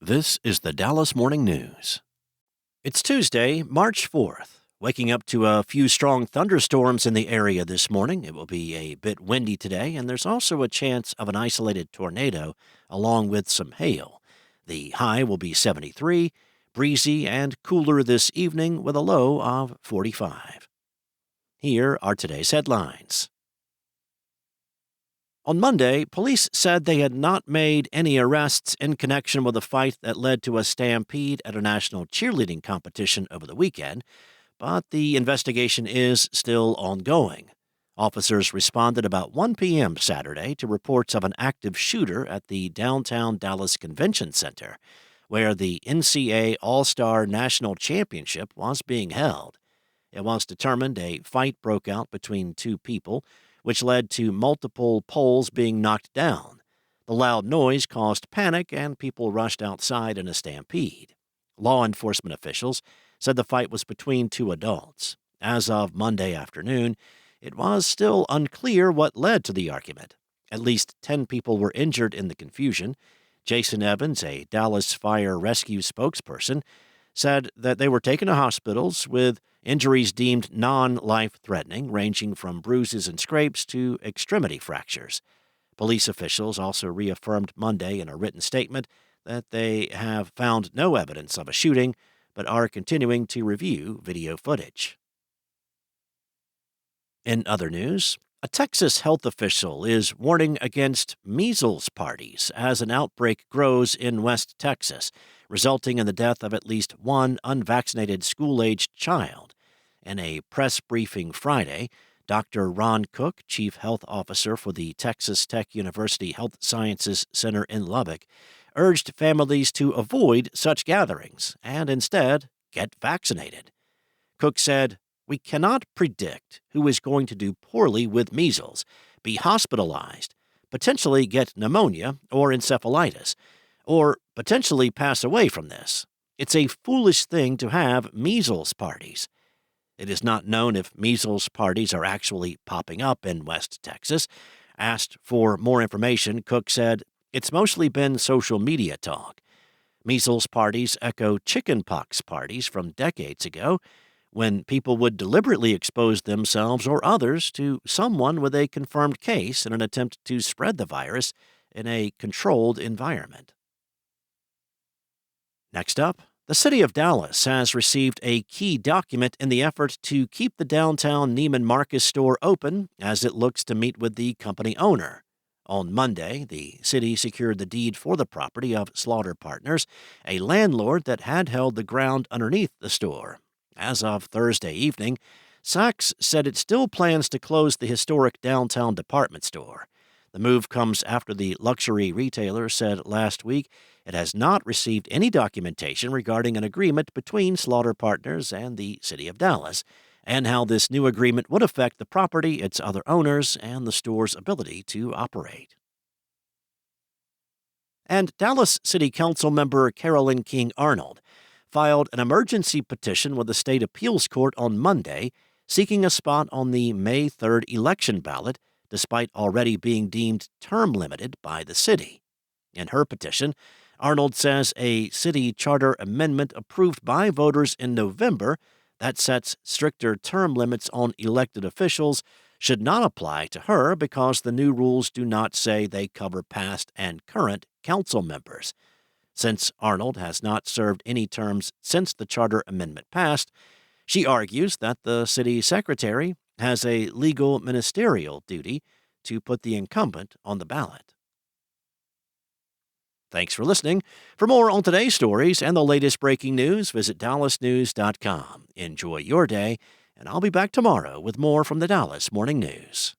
This is the Dallas Morning News. It's Tuesday, March 4th. Waking up to a few strong thunderstorms in the area this morning. It will be a bit windy today, and there's also a chance of an isolated tornado along with some hail. The high will be 73, breezy and cooler this evening with a low of 45. Here are today's headlines. On Monday, police said they had not made any arrests in connection with a fight that led to a stampede at a national cheerleading competition over the weekend, but the investigation is still ongoing. Officers responded about 1 p.m. Saturday to reports of an active shooter at the downtown Dallas Convention Center, where the NCAA All-Star National Championship was being held. It was determined a fight broke out between two people, which led to multiple poles being knocked down. The loud noise caused panic, and people rushed outside in a stampede. Law enforcement officials said the fight was between two adults. As of Monday afternoon, it was still unclear what led to the argument. At least 10 people were injured in the confusion. Jason Evans, a Dallas Fire Rescue spokesperson, said that they were taken to hospitals with injuries deemed non-life-threatening, ranging from bruises and scrapes to extremity fractures. Police officials also reaffirmed Monday in a written statement that they have found no evidence of a shooting, but are continuing to review video footage. In other news, a Texas health official is warning against measles parties as an outbreak grows in West Texas, resulting in the death of at least one unvaccinated school-aged child. In a press briefing Friday, Dr. Ron Cook, Chief Health Officer for the Texas Tech University Health Sciences Center in Lubbock, urged families to avoid such gatherings and instead get vaccinated. Cook said, "We cannot predict who is going to do poorly with measles, be hospitalized, potentially get pneumonia or encephalitis, or potentially pass away from this. It's a foolish thing to have measles parties." It is not known if measles parties are actually popping up in West Texas. Asked for more information, Cook said, "It's mostly been social media talk." Measles parties echo chickenpox parties from decades ago, when people would deliberately expose themselves or others to someone with a confirmed case in an attempt to spread the virus in a controlled environment. Next up, the city of Dallas has received a key document in the effort to keep the downtown Neiman Marcus store open as it looks to meet with the company owner. On Monday, the city secured the deed for the property of Slaughter Partners, a landlord that had held the ground underneath the store. As of Thursday evening, Saks said it still plans to close the historic downtown department store. The move comes after the luxury retailer said last week it has not received any documentation regarding an agreement between Slaughter Partners and the City of Dallas, and how this new agreement would affect the property, its other owners, and the store's ability to operate. And Dallas City Council member Carolyn King Arnold filed an emergency petition with the state appeals court on Monday, seeking a spot on the May 3rd election ballot, despite already being deemed term-limited by the city. In her petition, Arnold says a city charter amendment approved by voters in November that sets stricter term limits on elected officials should not apply to her because the new rules do not say they cover past and current council members. Since Arnold has not served any terms since the charter amendment passed, she argues that the city secretary has a legal ministerial duty to put the incumbent on the ballot. Thanks for listening. For more on today's stories and the latest breaking news, visit dallasnews.com. Enjoy your day, and I'll be back tomorrow with more from the Dallas Morning News.